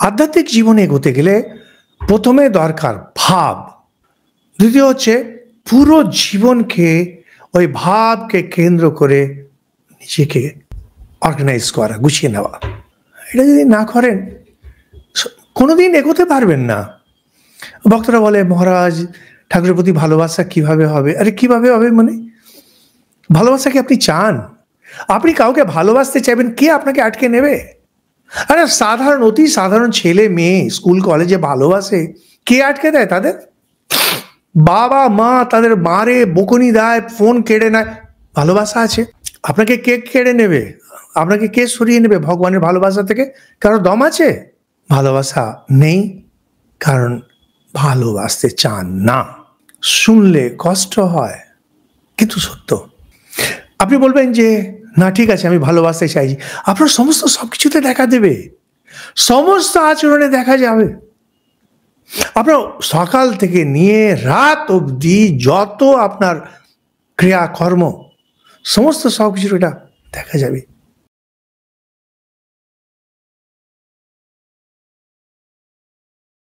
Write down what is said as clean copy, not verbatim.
আধ্যাত্মিক জীবনে এগোতে গেলে প্রথমে দরকার ভাব, দ্বিতীয় হচ্ছে পুরো জীবনকে ওই ভাবকে কেন্দ্র করে নিজেকে অর্গানাইজ করা, গুছিয়ে নেওয়া। এটা যদি না করেন কোনোদিন এগোতে পারবেন না। ভক্তরা বলে, মহারাজ ঠাকুরের প্রতি ভালোবাসা কিভাবে হবে? আরে কিভাবে হবে মানে? ভালোবাসা কি আপনি চান? আপনি কাউকে ভালোবাসতে চাইবেন, কে আপনাকে আটকে নেবে? আরে সাধারণ, অতি সাধারণ ছেলে মেয়ে স্কুল কলেজে ভালোবাসে, কে আটকে দেয় তাদের? বাবা মা তাদের মারে, বকুনি দেয়, ফোন কেড়ে নেয়। ভালোবাসা আছে, আপনাকে কে কেড়ে নেবে? আপনাকে কে সরিয়ে নেবে ভগবানের ভালোবাসা থেকে? কারো দম আছে? ভালোবাসা নেই কারণ ভালোবাসতে চান না। শুনলে কষ্ট হয় কিন্তু সত্য। আপনি বলবেন যে না ঠিক আছে আমি ভালোবাসতে চাইছি, আপনার সমস্ত সবকিছুতে দেখা দেবে, সমস্ত আচরণে দেখা যাবে। আপনার সকাল থেকে নিয়ে রাত অবধি যত আপনার ক্রিয়াকর্ম, সমস্ত সবকিছু এটা দেখা যাবে।